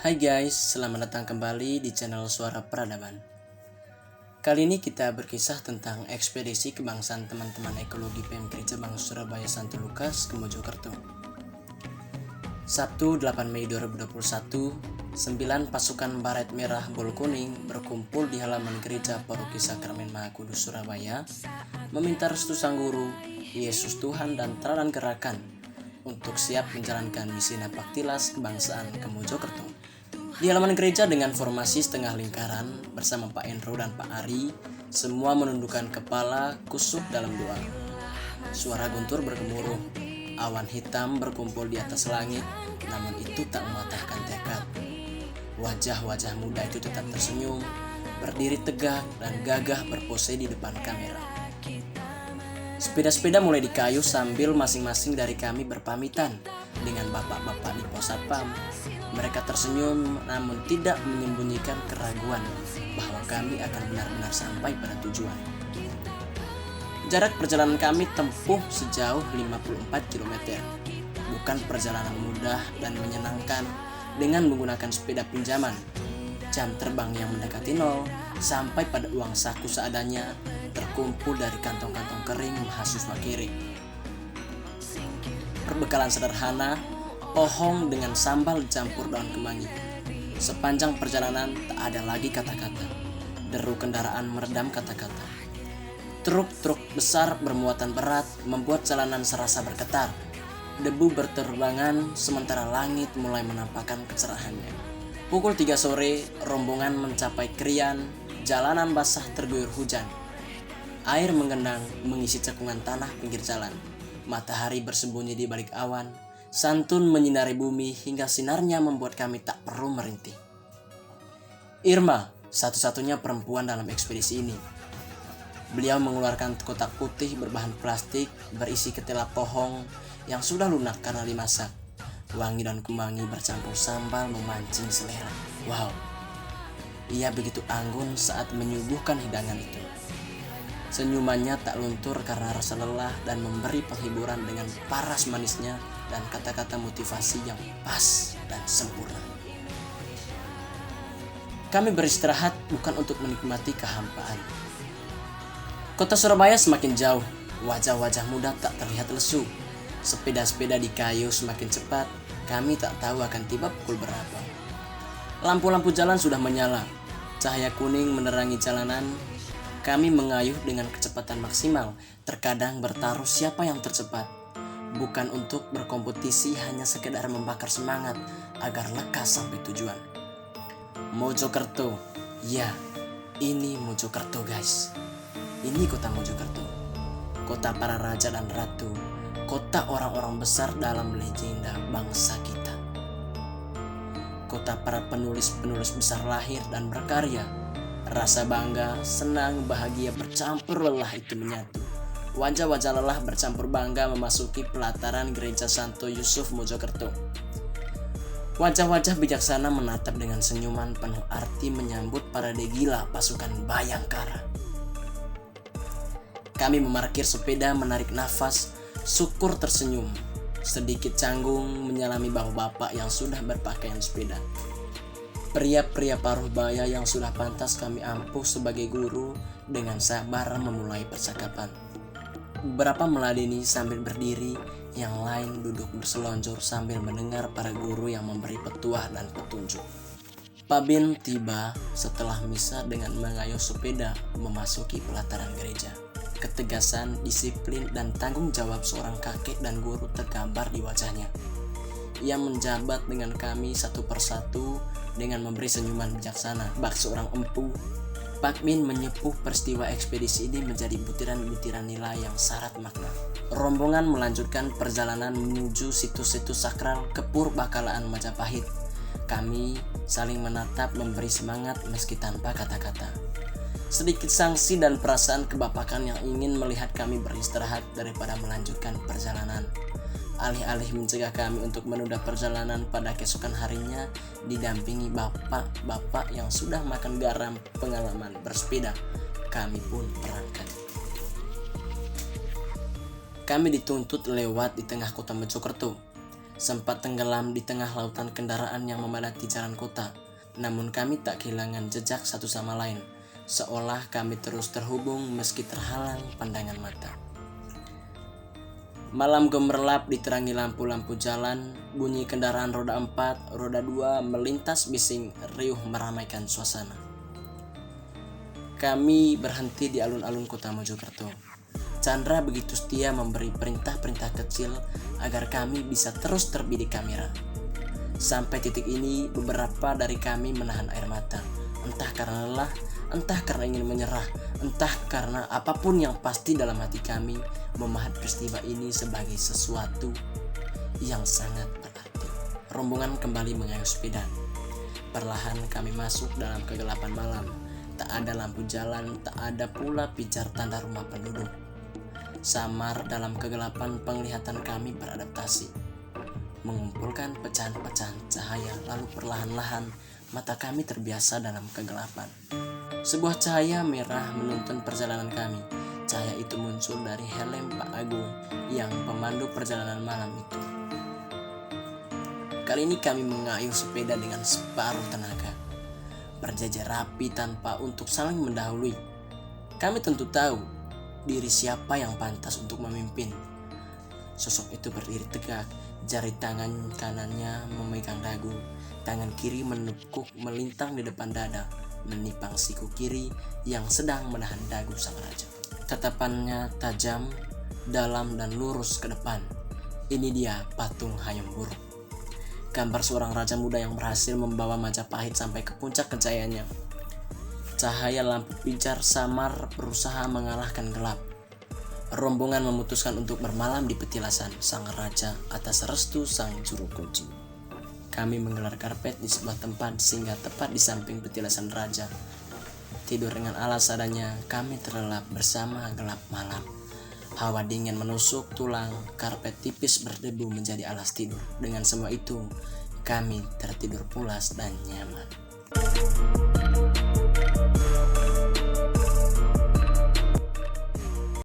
Hai guys, selamat datang kembali di channel Suara Peradaban. Kali ini kita berkisah tentang ekspedisi kebangsaan teman-teman ekologi PM Gereja Bang Surabaya Santo Lukas ke Mojokerto. Sabtu 8 Mei 2021, 9 pasukan baret merah bol kuning berkumpul di halaman gereja Paroki Sakramen Maha Kudus Surabaya, meminta restu Sang Guru, Yesus Tuhan dan teladan gerakan untuk siap menjalankan misi Napaktilas kebangsaan ke Mojokerto. Di halaman gereja dengan formasi setengah lingkaran bersama Pak Endro dan Pak Ari, semua menundukkan kepala kusuk dalam doa. Suara guntur bergemuruh, awan hitam berkumpul di atas langit, namun itu tak mematahkan tekad. Wajah-wajah muda itu tetap tersenyum, berdiri tegak dan gagah berpose di depan kamera. Sepeda-sepeda mulai dikayuh sambil masing-masing dari kami berpamitan dengan bapak-bapak di pos satpam. Mereka tersenyum namun tidak menyembunyikan keraguan bahwa kami akan benar-benar sampai pada tujuan. Jarak perjalanan kami tempuh sejauh 54 km. Bukan perjalanan mudah dan menyenangkan dengan menggunakan sepeda pinjaman. Jam terbang yang mendekati nol, sampai pada uang saku seadanya terkumpul dari kantong-kantong kering mahasiswa kiri. Perbekalan sederhana, pohong dengan sambal campur daun kemangi. Sepanjang perjalanan tak ada lagi kata-kata. Deru kendaraan meredam kata-kata. Truk-truk besar bermuatan berat membuat jalanan serasa bergetar. Debu berterbangan sementara langit mulai menampakkan kecerahannya. Pukul 3 sore, rombongan mencapai Krian, jalanan basah terguyur hujan. Air menggenang mengisi cekungan tanah pinggir jalan. Matahari bersembunyi di balik awan. Santun menyinari bumi hingga sinarnya membuat kami tak perlu merintih. Irma, satu-satunya perempuan dalam ekspedisi ini. Beliau mengeluarkan kotak putih berbahan plastik berisi ketela pohong yang sudah lunak karena dimasak. Wangi dan kemangi bercampur sambal memancing selera. Wow, ia begitu anggun saat menyuguhkan hidangan itu. Senyumannya tak luntur karena rasa lelah dan memberi penghiburan dengan paras manisnya dan kata-kata motivasi yang pas dan sempurna. Kami beristirahat bukan untuk menikmati kehampaan. Kota Surabaya semakin jauh, wajah-wajah muda tak terlihat lesu. Sepeda-sepeda di kayu semakin cepat, kami tak tahu akan tiba pukul berapa. Lampu-lampu jalan sudah menyala, cahaya kuning menerangi jalanan. Kami mengayuh dengan kecepatan maksimal, terkadang bertaruh siapa yang tercepat. Bukan untuk berkompetisi, hanya sekedar membakar semangat agar lekas sampai tujuan. Mojokerto, ya, ini Mojokerto guys. Ini kota Mojokerto, kota para raja dan ratu, kota orang-orang besar dalam legenda bangsa kita. Kota para penulis-penulis besar lahir dan berkarya. Rasa bangga, senang, bahagia bercampur lelah itu menyatu. Wajah-wajah lelah bercampur bangga memasuki pelataran gereja Santo Yusuf Mojokerto. Wajah-wajah bijaksana menatap dengan senyuman penuh arti menyambut parade gila pasukan Bayangkara. Kami memarkir sepeda, menarik nafas, syukur tersenyum. Sedikit canggung menyalami bapak-bapak yang sudah berpakaian sepeda. Pria-pria paruh baya yang sudah pantas kami ampuh sebagai guru dengan sabar memulai percakapan. Beberapa meladeni sambil berdiri, yang lain duduk berselonjor sambil mendengar para guru yang memberi petuah dan petunjuk. Pak Bin tiba setelah misa dengan mengayuh sepeda memasuki pelataran gereja. Ketegasan, disiplin, dan tanggung jawab seorang kakek dan guru tergambar di wajahnya. Ia menjabat dengan kami satu persatu dengan memberi senyuman bijaksana. Bak seorang empu, Pak Min menyepuh peristiwa ekspedisi ini menjadi butiran-butiran nilai yang syarat makna. Rombongan melanjutkan perjalanan menuju situs-situs sakral ke Purbakalaan Majapahit. Kami saling menatap memberi semangat meski tanpa kata-kata. Sedikit sangsi dan perasaan kebapakan yang ingin melihat kami beristirahat daripada melanjutkan perjalanan. Alih-alih mencegah kami untuk menunda perjalanan pada keesokan harinya, didampingi bapak-bapak yang sudah makan garam pengalaman bersepeda, kami pun berangkat. Kami dituntut lewat di tengah kota Mojokerto. Sempat tenggelam di tengah lautan kendaraan yang memadati jalan kota, namun kami tak kehilangan jejak satu sama lain, seolah kami terus terhubung meski terhalang pandangan mata. Malam gemerlap diterangi lampu-lampu jalan, bunyi kendaraan roda 4, roda 2 melintas bising riuh meramaikan suasana. Kami berhenti di alun-alun kota Mojokerto. Chandra begitu setia memberi perintah-perintah kecil agar kami bisa terus terbidik kamera. Sampai titik ini beberapa dari kami menahan air mata, entah karena lelah, entah karena ingin menyerah, entah karena apapun yang pasti dalam hati kami memahat peristiwa ini sebagai sesuatu yang sangat berarti. Rombongan kembali mengayuh sepeda. Perlahan kami masuk dalam kegelapan malam. Tak ada lampu jalan, tak ada pula pijar tanda rumah penduduk. Samar dalam kegelapan penglihatan kami beradaptasi, mengumpulkan pecahan-pecahan cahaya, lalu perlahan-lahan mata kami terbiasa dalam kegelapan. Sebuah cahaya merah menuntun perjalanan kami. Cahaya itu muncul dari helm Pak Agung yang pemandu perjalanan malam itu. Kali ini kami mengayuh sepeda dengan separuh tenaga, berjajar rapi tanpa untuk saling mendahului. Kami tentu tahu diri siapa yang pantas untuk memimpin. Sosok itu berdiri tegak, jari tangan kanannya memegang dagu, tangan kiri menekuk melintang di depan dada, menipang siku kiri yang sedang menahan dagu sang raja. Tatapannya tajam, dalam dan lurus ke depan. Ini dia patung Hayam Wuruk, gambar seorang raja muda yang berhasil membawa Majapahit sampai ke puncak kejayaannya. Cahaya lampu pijar samar berusaha mengalahkan gelap. Rombongan memutuskan untuk bermalam di petilasan sang raja atas restu sang juru kunci. Kami menggelar karpet di sebuah tempat sehingga tepat di samping petilasan raja. Tidur dengan alas adanya, kami terlelap bersama gelap malam. Hawa dingin menusuk tulang, karpet tipis berdebu menjadi alas tidur. Dengan semua itu, kami tertidur pulas dan nyaman.